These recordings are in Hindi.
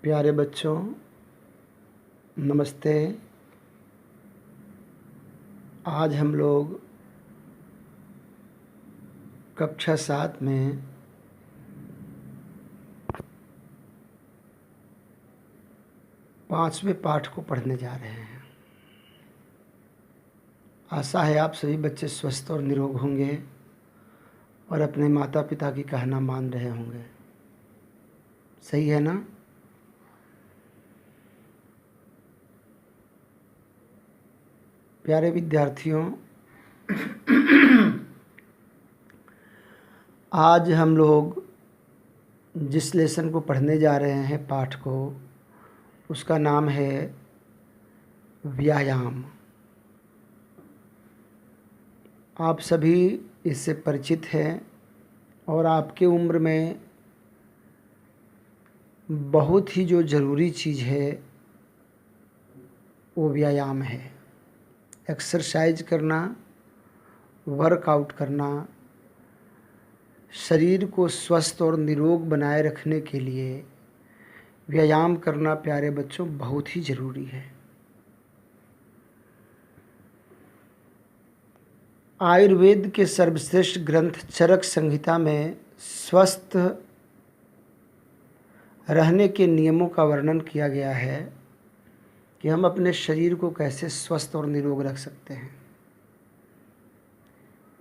प्यारे बच्चों, नमस्ते। आज हम लोग कक्षा 7 में पाँचवें पाठ को पढ़ने जा रहे हैं। आशा है आप सभी बच्चे स्वस्थ और निरोग होंगे और अपने माता पिता की कहना मान रहे होंगे। सही है ना? प्यारे विद्यार्थियों, आज हम लोग जिस लेसन को पढ़ने जा रहे हैं, पाठ को, उसका नाम है व्यायाम। आप सभी इससे परिचित हैं और आपके उम्र में बहुत ही जो ज़रूरी चीज़ है वो व्यायाम है। एक्सरसाइज करना, वर्कआउट करना, शरीर को स्वस्थ और निरोग बनाए रखने के लिए व्यायाम करना प्यारे बच्चों बहुत ही ज़रूरी है। आयुर्वेद के सर्वश्रेष्ठ ग्रंथ चरक संहिता में स्वस्थ रहने के नियमों का वर्णन किया गया है कि हम अपने शरीर को कैसे स्वस्थ और निरोग रख सकते हैं।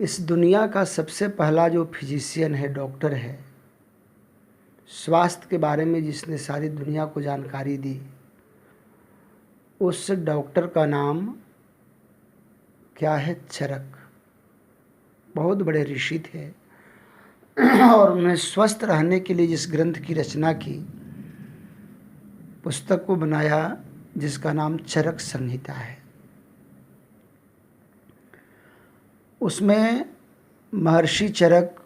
इस दुनिया का सबसे पहला जो फिजिशियन है, डॉक्टर है, स्वास्थ्य के बारे में जिसने सारी दुनिया को जानकारी दी, उस डॉक्टर का नाम क्या है? चरक। बहुत बड़े ऋषि थे और उन्हें स्वस्थ रहने के लिए जिस ग्रंथ की रचना की, पुस्तक को बनाया, जिसका नाम चरक संहिता है। उसमें महर्षि चरक,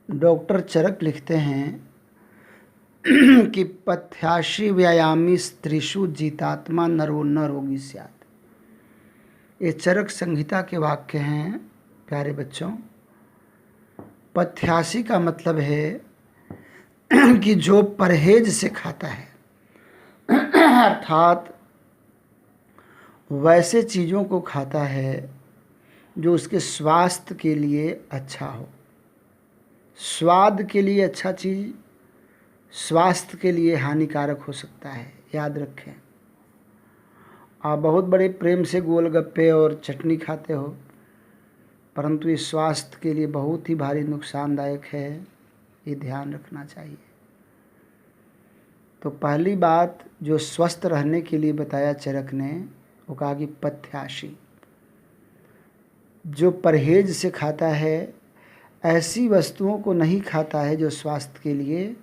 डॉक्टर चरक लिखते हैं कि पथ्याशी व्यायामी स्त्रीषु जीतात्मा नरो न रोगी स्यात्। ये चरक संहिता के वाक्य हैं प्यारे बच्चों। पथ्यासी का मतलब है कि जो परहेज से खाता है, अर्थात वैसे चीज़ों को खाता है जो उसके स्वास्थ्य के लिए अच्छा हो। स्वाद के लिए अच्छा चीज़ स्वास्थ्य के लिए हानिकारक हो सकता है, याद रखें। आप बहुत बड़े प्रेम से गोलगप्पे और चटनी खाते हो, परंतु ये स्वास्थ्य के लिए बहुत ही भारी नुकसानदायक है, ये ध्यान रखना चाहिए। तो पहली बात जो स्वस्थ रहने के लिए बताया चरक ने, वो कहा कि पथ्याशी, जो परहेज से खाता है, ऐसी वस्तुओं को नहीं खाता है जो स्वास्थ्य के लिए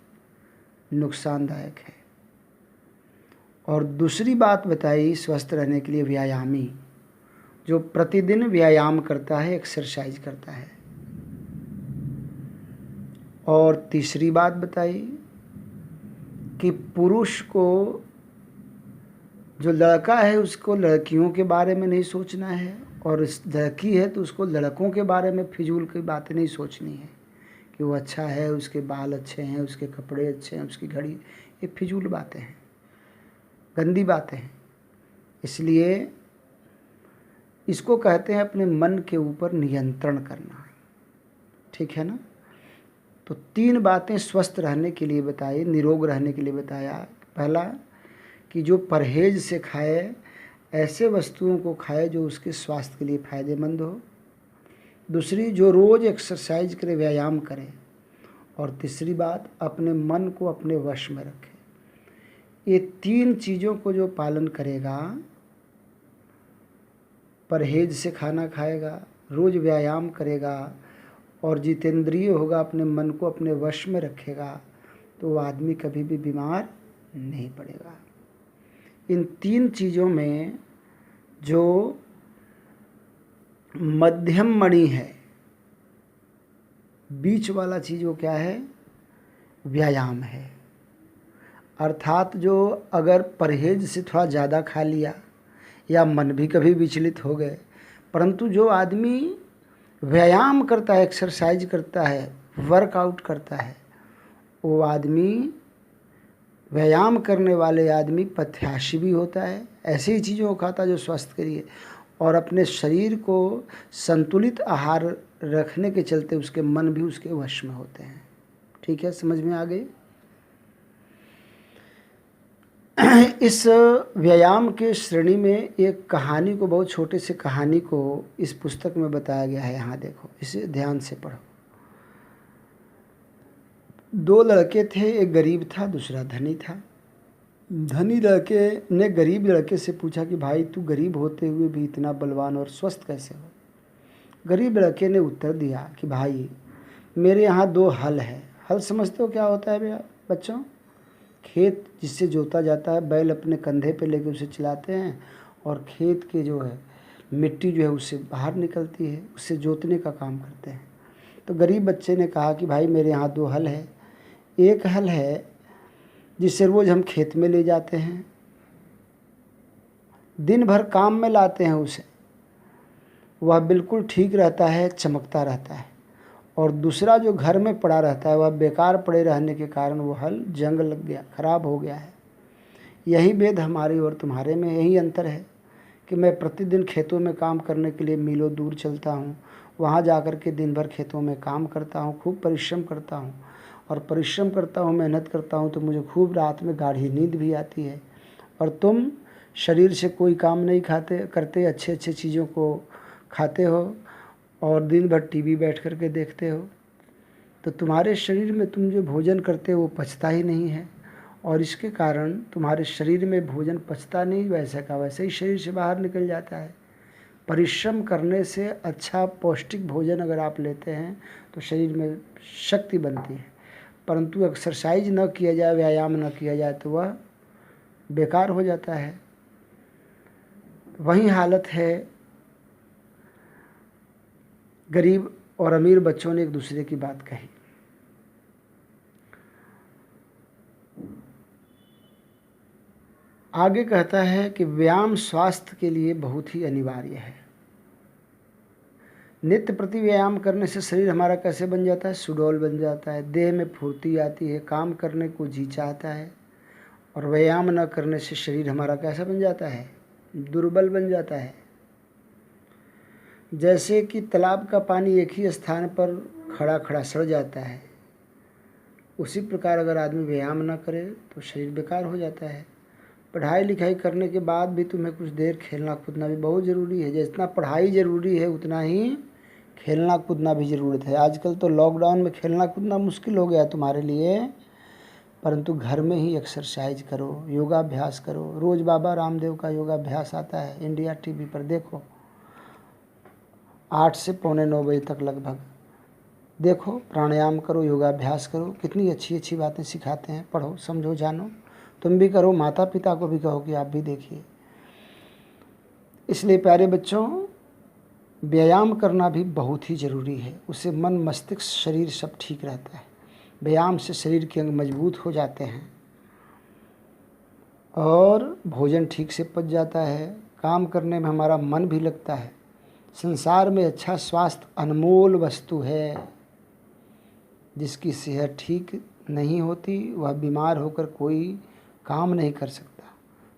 नुकसानदायक है। और दूसरी बात बताई स्वस्थ रहने के लिए व्यायामी, जो प्रतिदिन व्यायाम करता है, एक्सरसाइज करता है। और तीसरी बात बताई कि पुरुष को, जो लड़का है उसको लड़कियों के बारे में नहीं सोचना है, और लड़की है तो उसको लड़कों के बारे में फिजूल की बातें नहीं सोचनी है कि वो अच्छा है, उसके बाल अच्छे हैं, उसके कपड़े अच्छे हैं, उसकी घड़ी। ये फिजूल बातें हैं, गंदी बातें हैं। इसलिए इसको कहते हैं अपने मन के ऊपर नियंत्रण करना। ठीक है ना? तो 3 बातें स्वस्थ रहने के लिए बताई, निरोग रहने के लिए बताया। पहला कि जो परहेज से खाए, ऐसे वस्तुओं को खाए जो उसके स्वास्थ्य के लिए फ़ायदेमंद हो। दूसरी, जो रोज़ एक्सरसाइज करे, व्यायाम करे। और तीसरी बात, अपने मन को अपने वश में रखे। ये 3 चीज़ों को जो पालन करेगा, परहेज से खाना खाएगा, रोज़ व्यायाम करेगा और जितेंद्रिय होगा, अपने मन को अपने वश में रखेगा, तो वो आदमी कभी भी बीमार नहीं पड़ेगा। इन 3 चीज़ों में जो मध्यम मणि है, बीच वाला चीज़, वो क्या है? व्यायाम है। अर्थात जो अगर परहेज से थोड़ा ज़्यादा खा लिया या मन भी कभी विचलित हो गए, परंतु जो आदमी व्यायाम करता है, एक्सरसाइज करता है, वर्कआउट करता है, वो आदमी व्यायाम करने वाले आदमी पथ्याशी भी होता है, ऐसी ही चीज़ों को खाता जो स्वस्थ करिए, और अपने शरीर को संतुलित आहार रखने के चलते उसके मन भी उसके वश में होते हैं। ठीक है, समझ में आ गई। इस व्यायाम के श्रेणी में एक कहानी को, बहुत छोटे से कहानी को इस पुस्तक में बताया गया है। यहाँ देखो, इसे ध्यान से पढ़ो। दो लड़के थे, एक गरीब था, दूसरा धनी था। धनी लड़के ने गरीब लड़के से पूछा कि भाई तू गरीब होते हुए भी इतना बलवान और स्वस्थ कैसे हो। गरीब लड़के ने उत्तर दिया कि भाई मेरे यहाँ दो हल है। हल समझते हो क्या होता है भैया बच्चों? खेत जिससे जोता जाता है, बैल अपने कंधे पे लेके उसे चलाते हैं और खेत के जो है मिट्टी जो है उससे बाहर निकलती है, उससे जोतने का काम करते हैं। तो गरीब बच्चे ने कहा कि भाई मेरे यहाँ दो हल है। एक हल है जिससे रोज़ हम खेत में ले जाते हैं, दिन भर काम में लाते हैं उसे, वह बिल्कुल ठीक रहता है, चमकता रहता है। और दूसरा जो घर में पड़ा रहता है, वह बेकार पड़े रहने के कारण वो हल जंग लग गया, ख़राब हो गया है। यही भेद हमारे और तुम्हारे में, यही अंतर है कि मैं प्रतिदिन खेतों में काम करने के लिए मीलों दूर चलता हूँ, वहाँ जा कर के दिन भर खेतों में काम करता हूँ, खूब परिश्रम करता हूँ, और परिश्रम करता हूँ, मेहनत करता हूँ, तो मुझे खूब रात में गाढ़ी नींद भी आती है। और तुम शरीर से कोई काम नहीं करते, अच्छे अच्छे चीज़ों को खाते हो और दिन भर टीवी बैठ कर के देखते हो, तो तुम्हारे शरीर में तुम जो भोजन करते हो वो पचता ही नहीं है, और इसके कारण तुम्हारे शरीर में भोजन पचता नहीं, वैसे का वैसे ही शरीर से बाहर निकल जाता है। परिश्रम करने से अच्छा पौष्टिक भोजन अगर आप लेते हैं तो शरीर में शक्ति बनती है, परंतु एक्सरसाइज न किया जाए, व्यायाम न किया जाए तो वह बेकार हो जाता है। वही हालत है, गरीब और अमीर बच्चों ने एक दूसरे की बात कही। आगे कहता है कि व्यायाम स्वास्थ्य के लिए बहुत ही अनिवार्य है। नित्य प्रति व्यायाम करने से शरीर हमारा कैसे बन जाता है? सुडौल बन जाता है, देह में फुर्ती आती है, काम करने को जी चाहता है। और व्यायाम न करने से शरीर हमारा कैसा बन जाता है? दुर्बल बन जाता है। जैसे कि तालाब का पानी एक ही स्थान पर खड़ा खड़ा सड़ जाता है, उसी प्रकार अगर आदमी व्यायाम न करे तो शरीर बेकार हो जाता है। पढ़ाई लिखाई करने के बाद भी तुम्हें कुछ देर खेलना कूदना भी बहुत ज़रूरी है। जितना पढ़ाई ज़रूरी है उतना ही खेलना कूदना भी ज़रूरत है। आजकल तो लॉकडाउन में खेलना कूदना मुश्किल हो गया तुम्हारे लिए, परंतु घर में ही एक्सरसाइज करो, योगाभ्यास करो। रोज़ बाबा रामदेव का योगाभ्यास आता है इंडिया टीवी पर, देखो 8 से पौने 9 बजे तक लगभग देखो, प्राणायाम करो, योगाभ्यास करो, कितनी अच्छी अच्छी बातें सिखाते हैं। पढ़ो, समझो, जानो, तुम भी करो, माता पिता को भी कहो कि आप भी देखिए। इसलिए प्यारे बच्चों, व्यायाम करना भी बहुत ही ज़रूरी है। उससे मन मस्तिष्क शरीर सब ठीक रहता है। व्यायाम से शरीर के अंग मजबूत हो जाते हैं और भोजन ठीक से पच जाता है, काम करने में हमारा मन भी लगता है। संसार में अच्छा स्वास्थ्य अनमोल वस्तु है। जिसकी सेहत ठीक नहीं होती वह बीमार होकर कोई काम नहीं कर सकता।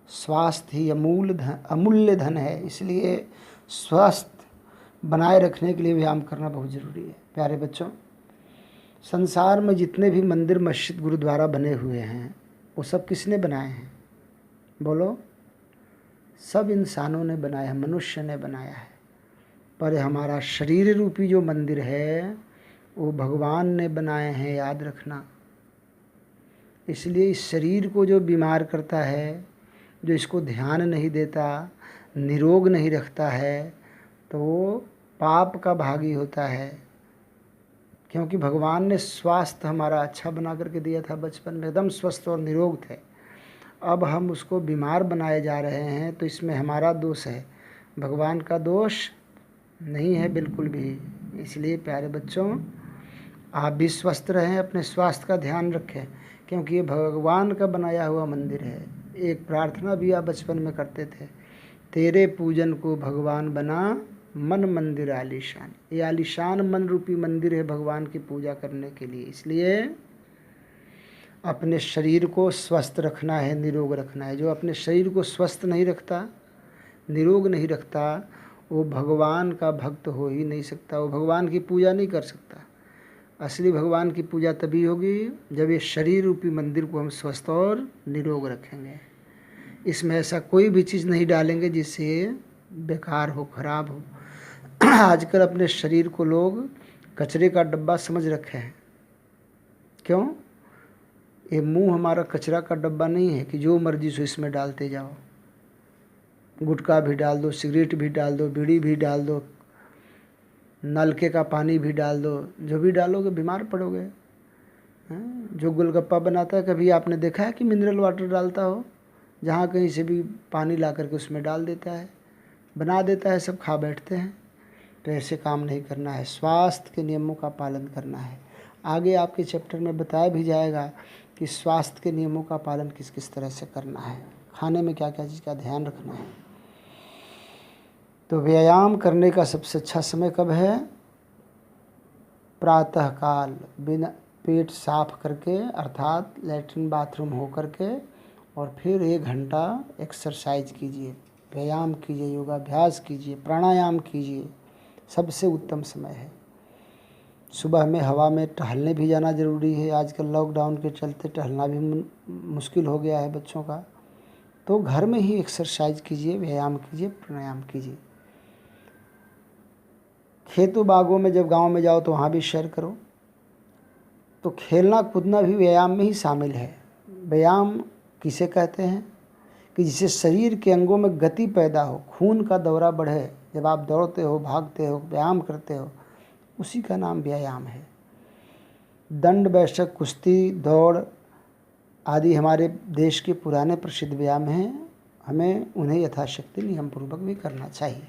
स्वास्थ्य ही अमूल्य धन है। इसलिए स्वास्थ्य बनाए रखने के लिए व्यायाम करना बहुत ज़रूरी है। प्यारे बच्चों, संसार में जितने भी मंदिर मस्जिद गुरुद्वारा बने हुए हैं वो सब किसने बनाए हैं? बोलो। सब इंसानों ने बनाया है, मनुष्य ने बनाया है। पर हमारा शरीर रूपी जो मंदिर है वो भगवान ने बनाए हैं, याद रखना। इसलिए इस शरीर को जो बीमार करता है, जो इसको ध्यान नहीं देता, निरोग नहीं रखता है, तो वो पाप का भागी होता है। क्योंकि भगवान ने स्वास्थ्य हमारा अच्छा बना करके दिया था, बचपन में एकदम स्वस्थ और निरोग थे। अब हम उसको बीमार बनाए जा रहे हैं, तो इसमें हमारा दोष है, भगवान का दोष नहीं है बिल्कुल भी। इसलिए प्यारे बच्चों, आप भी स्वस्थ रहें, अपने स्वास्थ्य का ध्यान रखें, क्योंकि ये भगवान का बनाया हुआ मंदिर है। एक प्रार्थना भी आप बचपन में करते थे, तेरे पूजन को भगवान बना मन मंदिर आलीशान। ये आलीशान मन रूपी मंदिर है भगवान की पूजा करने के लिए। इसलिए अपने शरीर को स्वस्थ रखना है, निरोग रखना है। जो अपने शरीर को स्वस्थ नहीं रखता, निरोग नहीं रखता, वो भगवान का भक्त हो ही नहीं सकता, वो भगवान की पूजा नहीं कर सकता। असली भगवान की पूजा तभी होगी जब ये शरीर रूपी मंदिर को हम स्वस्थ और निरोग रखेंगे। इसमें ऐसा कोई भी चीज़ नहीं डालेंगे जिससे बेकार हो, खराब हो। आजकल अपने शरीर को लोग कचरे का डब्बा समझ रखे हैं। क्यों? ये मुंह हमारा कचरा का डब्बा नहीं है कि जो मर्जी सो इसमें डालते जाओ। गुटखा भी डाल दो, सिगरेट भी डाल दो, बीड़ी भी डाल दो, नलके का पानी भी डाल दो, जो भी डालोगे बीमार पड़ोगे। जो गोलगप्पा बनाता है, कभी आपने देखा है कि मिनरल वाटर डालता हो? जहाँ कहीं से भी पानी ला करके उसमें डाल देता है, बना देता है, सब खा बैठते हैं। तो ऐसे काम नहीं करना है, स्वास्थ्य के नियमों का पालन करना है। आगे आपके चैप्टर में बताया भी जाएगा कि स्वास्थ्य के नियमों का पालन किस किस तरह से करना है, खाने में क्या क्या चीज़ का ध्यान रखना है। तो व्यायाम करने का सबसे अच्छा समय कब है? प्रातःकाल, बिना पेट साफ करके, अर्थात लेटरिन बाथरूम हो करके, और फिर 1 घंटा एक्सरसाइज कीजिए, व्यायाम कीजिए, योगाभ्यास कीजिए, प्राणायाम कीजिए। सबसे उत्तम समय है। सुबह में हवा में टहलने भी जाना ज़रूरी है। आजकल लॉकडाउन के चलते टहलना भी मुश्किल हो गया है बच्चों का। तो घर में ही एक्सरसाइज कीजिए, व्यायाम कीजिए, प्राणायाम कीजिए। खेतों बागों में जब गांव में जाओ तो वहाँ भी सैर करो। तो खेलना कूदना भी व्यायाम में ही शामिल है। व्यायाम किसे कहते हैं? कि जिससे शरीर के अंगों में गति पैदा हो, खून का दौरा बढ़े। जब आप दौड़ते हो, भागते हो, व्यायाम करते हो, उसी का नाम व्यायाम है। दंड बैठक, कुश्ती, दौड़ आदि हमारे देश के पुराने प्रसिद्ध व्यायाम हैं। हमें उन्हें यथाशक्ति नियमपूर्वक भी करना चाहिए।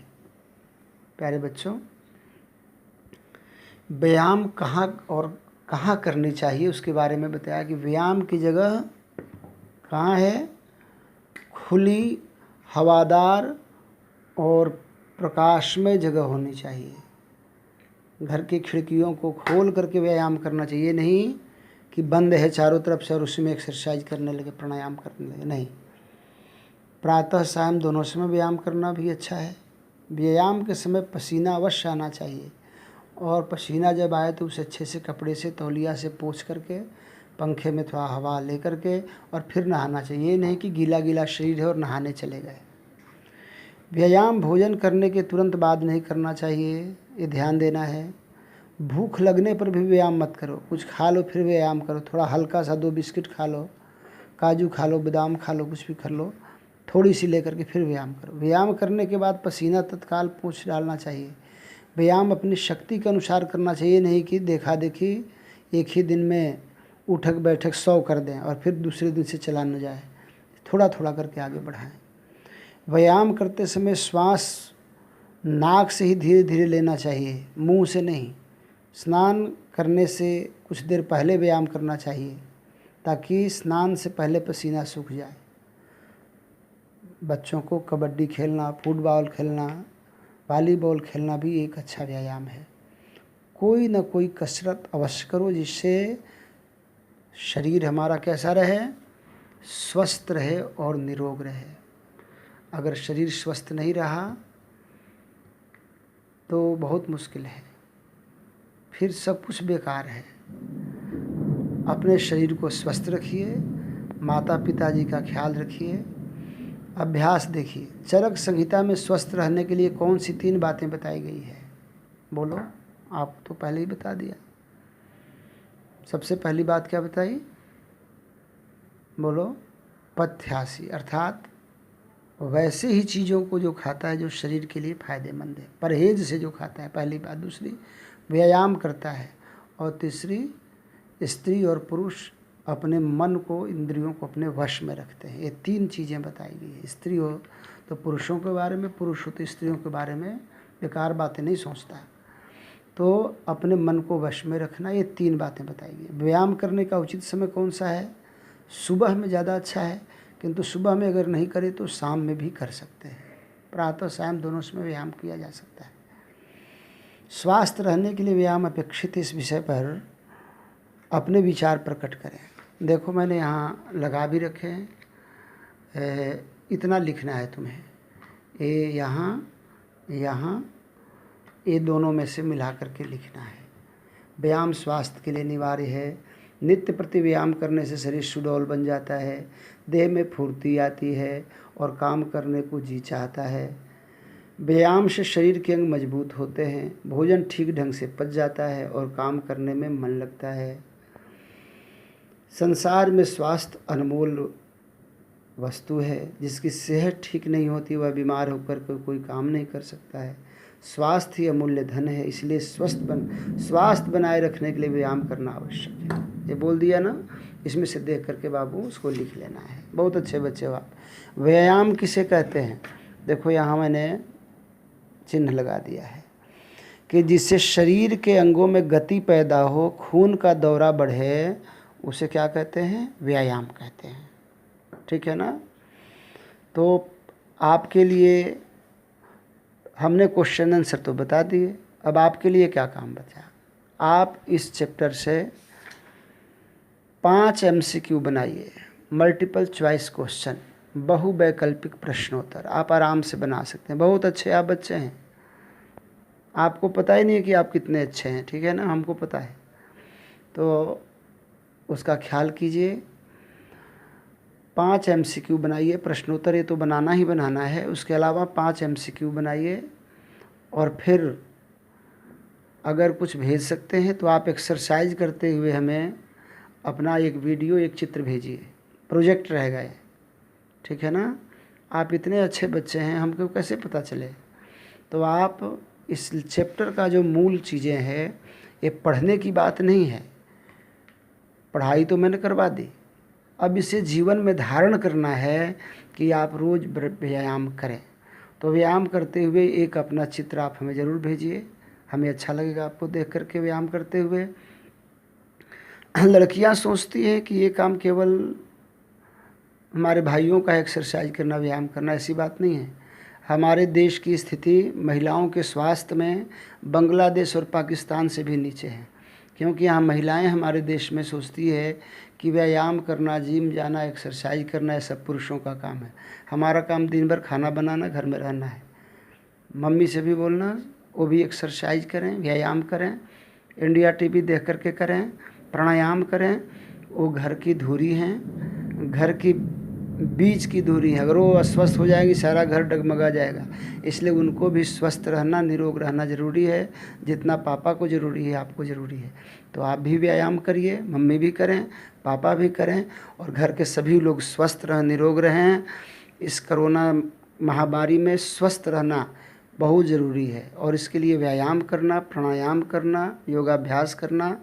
प्यारे बच्चों, व्यायाम कहाँ और कहाँ करनी चाहिए उसके बारे में बताया कि व्यायाम की जगह कहाँ है? खुली, हवादार और प्रकाशमय जगह होनी चाहिए। घर की खिड़कियों को खोल करके व्यायाम करना चाहिए, नहीं कि बंद है चारों तरफ से और उसी में एक्सरसाइज करने लगे, प्राणायाम करने लगे। नहीं, प्रातः सायं दोनों समय व्यायाम करना भी अच्छा है। व्यायाम के समय पसीना अवश्य आना चाहिए, और पसीना जब आए तो उसे अच्छे से कपड़े से, तौलिया से पोंछ करके, पंखे में थोड़ा हवा ले करके और फिर नहाना चाहिए। ये नहीं कि गीला गीला शरीर है और नहाने चले गए। व्यायाम भोजन करने के तुरंत बाद नहीं करना चाहिए, ये ध्यान देना है। भूख लगने पर भी व्यायाम मत करो। कुछ खा लो फिर व्यायाम करो। थोड़ा हल्का सा 2 बिस्किट खा लो, काजू खा लो, बादाम खा लो, कुछ भी कर लो, थोड़ी सी लेकर के फिर व्यायाम करो। व्यायाम करने के बाद पसीना तत्काल पोंछ डालना चाहिए। व्यायाम अपनी शक्ति के अनुसार करना चाहिए, नहीं कि देखा देखी एक ही दिन में उठक बैठक 100 कर दें और फिर दूसरे दिन से चला न जाए। थोड़ा थोड़ा करके आगे बढ़ाएं। व्यायाम करते समय श्वास नाक से ही धीरे धीरे लेना चाहिए, मुंह से नहीं। स्नान करने से कुछ देर पहले व्यायाम करना चाहिए, ताकि स्नान से पहले पसीना सूख जाए। बच्चों को कबड्डी खेलना, फुटबॉल खेलना, वॉलीबॉल खेलना भी एक अच्छा व्यायाम है। कोई ना कोई कसरत अवश्य करो, जिससे शरीर हमारा कैसा रहे? स्वस्थ रहे और निरोग रहे। अगर शरीर स्वस्थ नहीं रहा तो बहुत मुश्किल है, फिर सब कुछ बेकार है। अपने शरीर को स्वस्थ रखिए, माता पिताजी का ख्याल रखिए, अभ्यास देखिए। चरक संहिता में स्वस्थ रहने के लिए कौन सी 3 बातें बताई गई है? बोलो, आप तो पहले ही बता दिया। सबसे पहली बात क्या बताई? बोलो, पथ्यासी, अर्थात वैसे ही चीज़ों को जो खाता है जो शरीर के लिए फ़ायदेमंद है, परहेज से जो खाता है, पहली बात। दूसरी, व्यायाम करता है। और तीसरी, स्त्री और पुरुष अपने मन को, इंद्रियों को अपने वश में रखते हैं। ये 3 चीज़ें बताई गई है। स्त्री हो तो पुरुषों के बारे में, पुरुष हो तो स्त्रियों के बारे में बेकार बातें नहीं सोचता। तो अपने मन को वश में रखना, ये 3 बातें बताई गई। व्यायाम करने का उचित समय कौन सा है? सुबह में ज़्यादा अच्छा है, किंतु सुबह में अगर नहीं करें तो शाम में भी कर सकते हैं। प्रातः सायं दोनों समय व्यायाम किया जा सकता है। स्वास्थ्य रहने के लिए व्यायाम अपेक्षित, इस विषय पर अपने विचार प्रकट करें। देखो मैंने यहाँ लगा भी रखे हैं, इतना लिखना है तुम्हें, ये यहाँ यहाँ ये दोनों में से मिला करके लिखना है। व्यायाम स्वास्थ्य के लिए अनिवार्य है। नित्य प्रति व्यायाम करने से शरीर सुडौल बन जाता है, देह में फुर्ती आती है और काम करने को जी चाहता है। व्यायाम से शरीर के अंग मजबूत होते हैं, भोजन ठीक ढंग से पच जाता है और काम करने में मन लगता है। संसार में स्वास्थ्य अनमोल वस्तु है। जिसकी सेहत ठीक नहीं होती वह बीमार होकर कोई काम नहीं कर सकता है। स्वास्थ्य ही अमूल्य धन है, इसलिए स्वास्थ्य बनाए रखने के लिए व्यायाम करना आवश्यक है। ये बोल दिया ना, इसमें से देख करके बाबू उसको लिख लेना है। बहुत अच्छे बच्चे हो आप। व्यायाम किसे कहते हैं? देखो यहाँ मैंने चिन्ह लगा दिया है कि जिससे शरीर के अंगों में गति पैदा हो, खून का दौरा बढ़े, उसे क्या कहते हैं? व्यायाम कहते हैं। ठीक है ना? तो आपके लिए हमने क्वेश्चन आंसर तो बता दिए, अब आपके लिए क्या काम बचा? आप इस चैप्टर से 5 MCQ बनाइए, मल्टीपल चॉइस क्वेश्चन, बहुवैकल्पिक प्रश्नोत्तर। आप आराम से बना सकते हैं। बहुत अच्छे आप बच्चे हैं, आपको पता ही नहीं है कि आप कितने अच्छे हैं। ठीक है ना? हमको पता है, तो उसका ख्याल कीजिए। 5 MCQ बनाइए, प्रश्नोत्तर ये तो बनाना ही बनाना है, उसके अलावा 5 MCQ बनाइए। और फिर अगर कुछ भेज सकते हैं तो आप एक्सरसाइज करते हुए हमें अपना एक वीडियो, एक चित्र भेजिए, प्रोजेक्ट रहेगा ये। ठीक है ना? आप इतने अच्छे बच्चे हैं, हमको कैसे पता चले? तो आप इस चैप्टर का जो मूल चीज़ें हैं, ये पढ़ने की बात नहीं है, पढ़ाई तो मैंने करवा दी, अब इसे जीवन में धारण करना है कि आप रोज़ व्यायाम करें। तो व्यायाम करते हुए एक अपना चित्र आप हमें ज़रूर भेजिए, हमें अच्छा लगेगा आपको देख करके व्यायाम करते हुए। लड़कियां सोचती हैं कि ये काम केवल हमारे भाइयों का एक्सरसाइज करना, व्यायाम करना, ऐसी बात नहीं है। हमारे देश की स्थिति महिलाओं के स्वास्थ्य में बांग्लादेश और पाकिस्तान से भी नीचे है, क्योंकि यहाँ महिलाएं हमारे देश में सोचती है कि व्यायाम करना, जिम जाना, एक्सरसाइज करना, ये सब पुरुषों का काम है। हमारा काम दिन भर खाना बनाना, घर में रहना है। मम्मी से भी बोलना वो भी एक्सरसाइज करें, व्यायाम करें, इंडिया टीवी देख करके करें, प्राणायाम करें। वो घर की धुरी हैं, घर की बीच की धुरी है, अगर वो अस्वस्थ हो जाएगी सारा घर डगमगा जाएगा। इसलिए उनको भी स्वस्थ रहना, निरोग रहना ज़रूरी है। जितना पापा को ज़रूरी है आपको ज़रूरी है। तो आप भी व्यायाम करिए, मम्मी भी करें, पापा भी करें, और घर के सभी लोग स्वस्थ रहें, निरोग रहें। इस कोरोना महामारी में स्वस्थ रहना बहुत ज़रूरी है, और इसके लिए व्यायाम करना, प्राणायाम करना, योगाभ्यास करना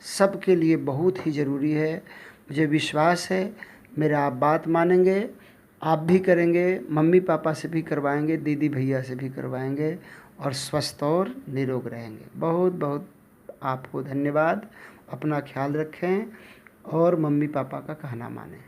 सबके लिए बहुत ही ज़रूरी है। मुझे विश्वास है मेरा आप बात मानेंगे, आप भी करेंगे, मम्मी पापा से भी करवाएंगे, दीदी भैया से भी करवाएंगे, और स्वस्थ और निरोग रहेंगे। बहुत बहुत आपको धन्यवाद। अपना ख्याल रखें और मम्मी पापा का कहना मानें।